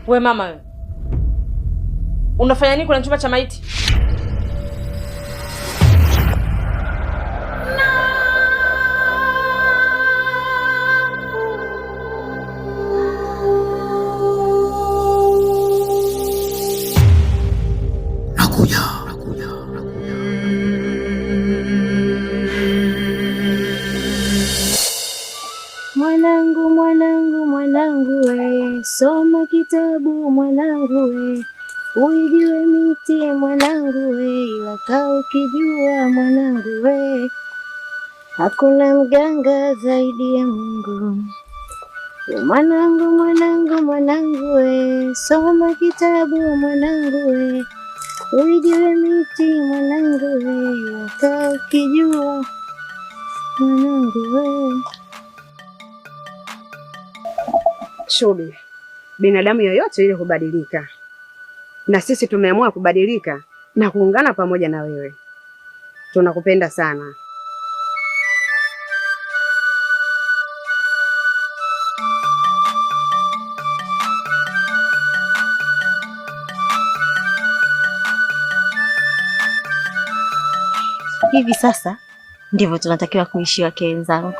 We mama we. Unafanya nini kwenye chumba cha maiti? Nakuja. Mwanangu, mwanangu, mwanangu we, soma kitabu mwanangu we, uijue miti mwanangu we, ila kaa ukijua mwanangu we, hakuna mganga zaidi ya Mungu. Mwanangu, mwanangu, mwanangu we, soma kitabu mwanangu we, uijue miti mwanangu we, ila kaa ukijua mwanangu we. Shubi, binadamu yoyote ile hubadilika, na sisi tumeamua kubadilika na kuungana pamoja na wewe. Tunakupenda sana. Hivi sasa ndivyo tunatakiwa kuishi wake wenzangu.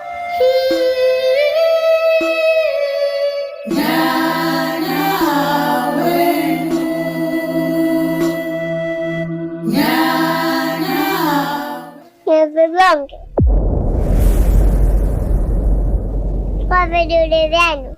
Vigonge kwa vidole vyenu.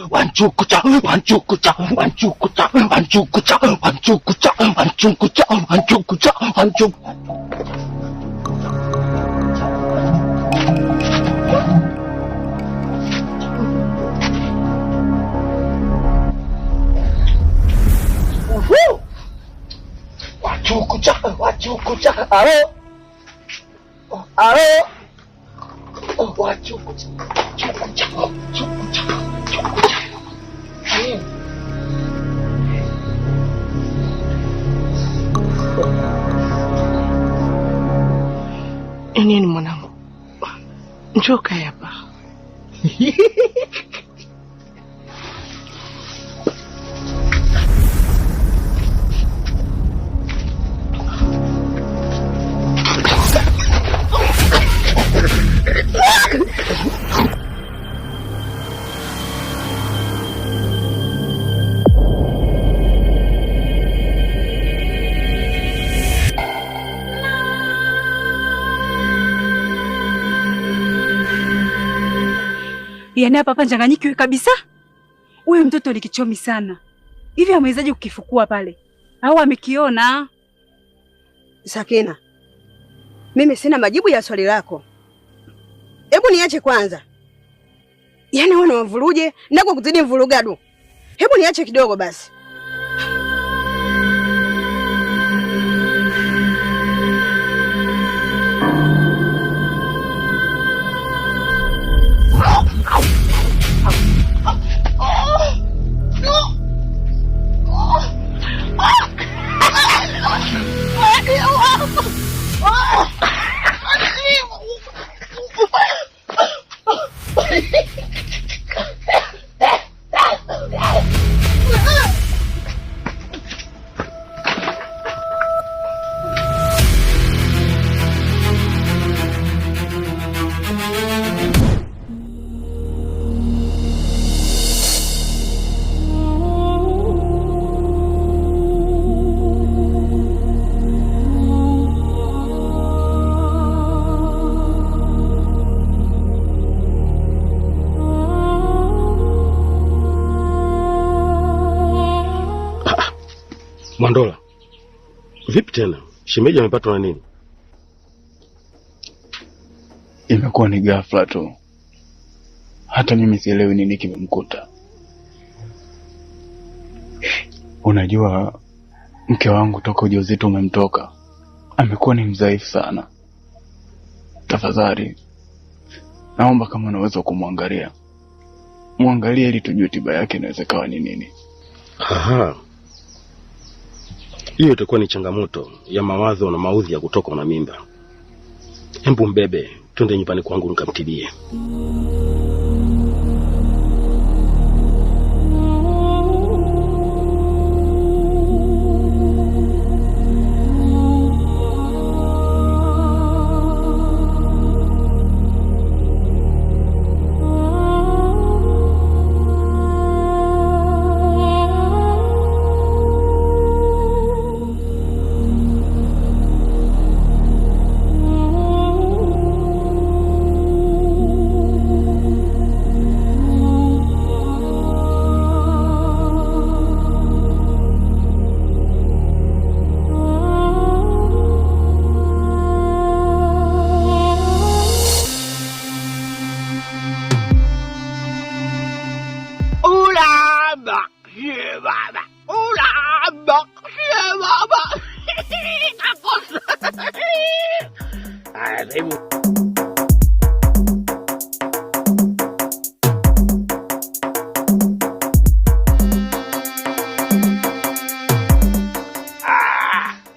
Wanchukucha, wanchukucha, wanchukucha, wanchukucha, wanchukucha, wanchukucha, wanchukucha, wanchukucha. Wanchukucha, wanchukucha, alo, alo, wanchukucha, wanchukucha, wanchukucha. Nini mwanangu? Njoo kaa hapa. Yaani hapa changanyikiwe kabisa. Huyo mtoto ni kichomi sana. Hivi amewezaje kukifukua pale? Au amekiona? Sakina, mimi sina majibu ya swali lako. Hebu niache kwanza. Yaani wewe unamvuruje nako kuzidi mvurugadu. Hebu niache kidogo basi. Mwandola, vipi tena? Shemeji amepatwa na nini? Imekuwa ni ghafla tu. Hata mimi sielewi nini kimemkuta. Unajua mke wangu toka ujauzito umemtoka, amekuwa ni mdhaifu sana. Tafadhali naomba kama unaweza kumwangalia, muangalie ili tujue tiba yake inaweza kawa ni nini. Aha. Hiyo itakuwa ni changamoto ya mawazo na maudhi ya kutoka na mimba. Hebu mbebe, twende nyumbani kwangu nikamtibie.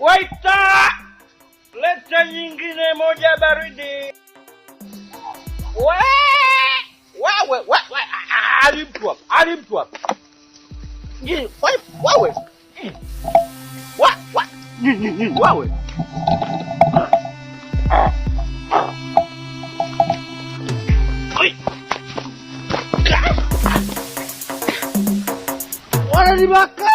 Waita! Leta nyingine moja baridi. Wewe, alimtu hapa. Wewe. Wewe. Wananibaka.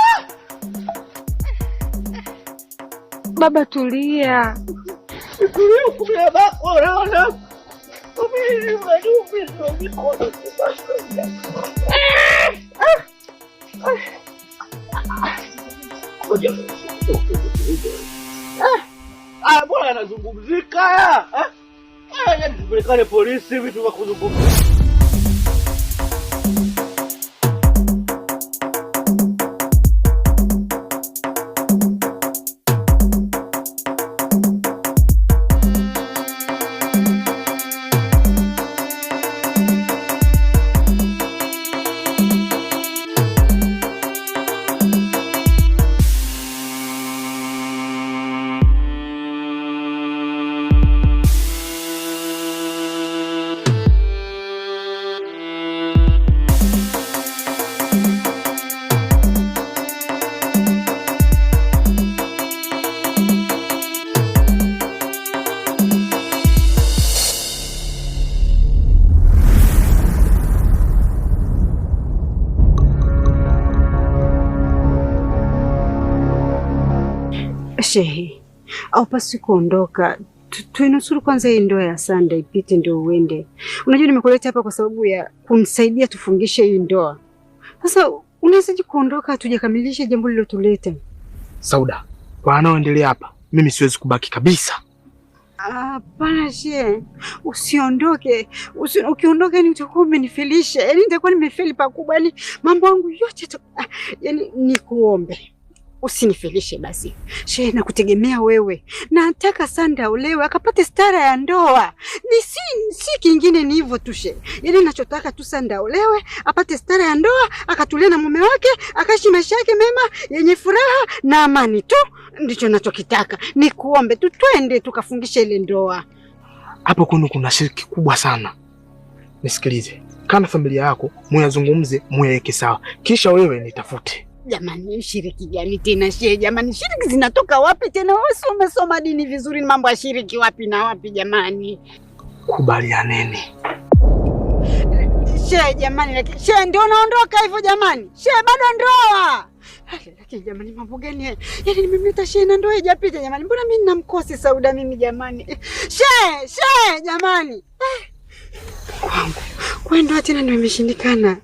Baba tulia. Tulia baba, unaona? Bwana anazungumzika haya. Tupelekane polisi vitu vya kuzungumza. Shehe, haupaswi kuondoka. Tuinusuru kwanza hii ndoa ya Sanda ipite ndio uende. Unajua nimekuleta hapa kwa sababu ya kunisaidia tufungishe hii ndoa. Sasa unawezaje kuondoka hatujakamilisha jambo lililotuleta? Sauda, kwa anaoendelea hapa, mimi siwezi kubaki kabisa. Hapana shehe, usiondoke. Ukiondoka ni utakuwa umenifelisha. Yaani nitakuwa nimefeli pakubwa. Yaani mambo yangu yote yaani nikuombe usinifelishe basi. Shehe, nakutegemea wewe. Nataka Sanda olewe akapate stara ya ndoa. Ni si kingine, ni hivyo tu shehe. Yaani ninachotaka tu Sanda olewe, apate stara ya ndoa, akatulia na mume wake, akaishi maisha yake mema yenye furaha na amani tu. Ndicho ninachokitaka. Nikuombe tu twende tukafungisha ile ndoa. Hapo kuna shiriki kubwa sana. Nisikilize. Kana familia yako muyazungumze, muyaweke sawa. Kisha wewe nitafute. Jamani, shiriki gani tena shehe? Jamani, shiriki zinatoka wapi tena? Wewe si umesoma dini vizuri, ni mambo ya shiriki wapi na wapi jamani? Kubalianeni. Shehe jamani, lakini shehe ndio unaondoka hivyo jamani? Shehe bado ndoa. Lakini jamani, mambo gani haya? Yaani nimemleta shehe na ndoa haijapita jamani. Mbona mimi ninamkosi Sauda mimi jamani? Shehe jamani. Kwangu. Kwa ndoa tena ndio imeshindikana.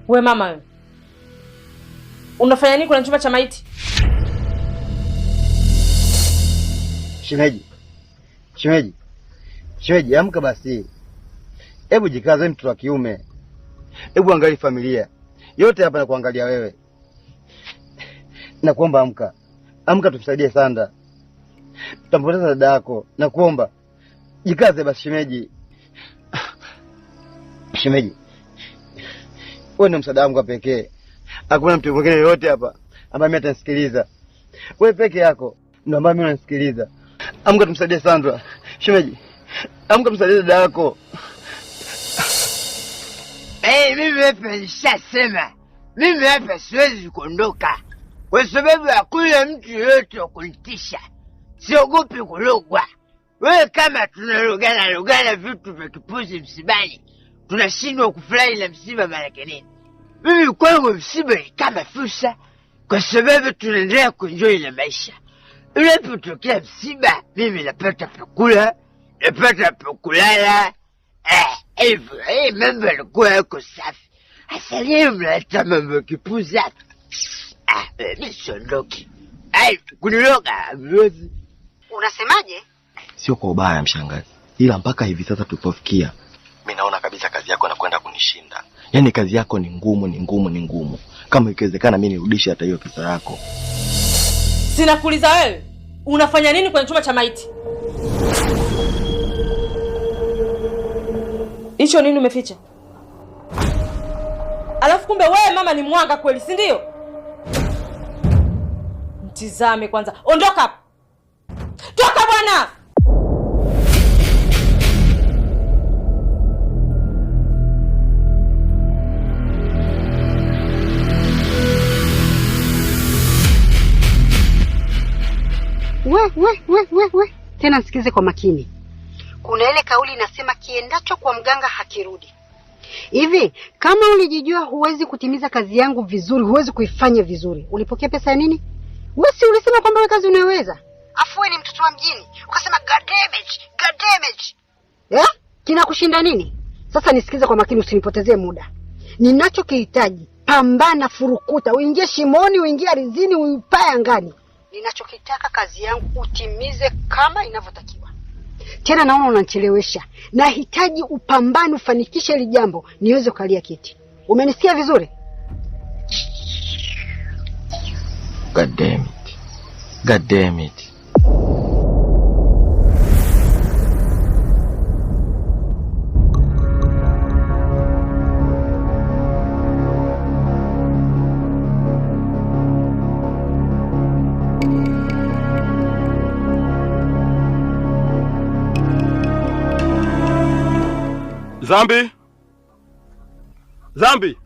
We mama wewe. Unafanya nini kwenye chumba cha maiti? Shemeji. Shemeji, amka basi. Hebu jikaze mtoto wa kiume. Hebu angalia familia. Yote hapa na kuangalia wewe. Nakuomba amka. Amka tumsaidie Sanda. Tutampoteza dada yako. Nakuomba. Jikaze basi shemeji. Shemeji. Wewe ni msaada wangu pekee. Hakuna mtu mwingine yote hapa ambaye atanisikiliza. Wewe peke yako ndio ambaye mimi nanisikiliza. Amka tumsaidie Sandra. Shemeji. Amka tumsaidie dada yako. Mimi hapa nishasema. Mimi hapa siwezi kuondoka. Kwa sababu hakuna mtu yote wa kunitisha. Siogopi kulogwa. Wewe kama tunalogana vitu vya kipuzi msibani, tunashindwa kufurahi na msiba maana nini? Mimi kwangu msiba ni kama fursa, kwa sababu tunaendelea kuenjoy na maisha. Unapotokea msiba, mimi napata pakula, napata pakulala. Hivyo, mambo yalikuwa yako safi. Hasa leo mnaleta mambo kipuzi hapa. Mimi siondoki. Kuniloga mlozi. Unasemaje? Sio kwa ubaya mshangazi, ila mpaka hivi sasa tulipofikia, mimi naona kabisa kazi yako inakwenda kunishinda. Yaani kazi yako ni ngumu. Kama ikiwezekana mimi nirudishe hata hiyo pesa yako. Sinakuuliza wewe, unafanya nini kwenye chumba cha maiti? Hicho nini umeficha? Alafu kumbe wewe mama ni mwanga kweli, si ndio? Mtizame kwanza. Ondoka hapa. Toka bwana. We. Tena nisikize kwa makini. Kuna ile kauli inasema kiendacho kwa mganga hakirudi. Hivi, kama ulijijua huwezi kutimiza kazi yangu vizuri, huwezi kuifanya vizuri, ulipokea pesa ya nini? Wewe si ulisema kwamba wewe kazi unaweza? Afu wewe ni mtoto wa mjini, ukasema god damage. Kinakushinda nini? Sasa nisikize kwa makini, usinipotezee muda. Ninachokihitaji, pambana, furukuta, uingie shimoni, uingie ardhini, uipae angani. Ninachokitaka kazi yangu utimize kama inavyotakiwa. Tena naona unanichelewesha. Nahitaji upambane, ufanikishe hili jambo niweze kukalia kiti. Umenisikia vizuri? God damn it. Zambi!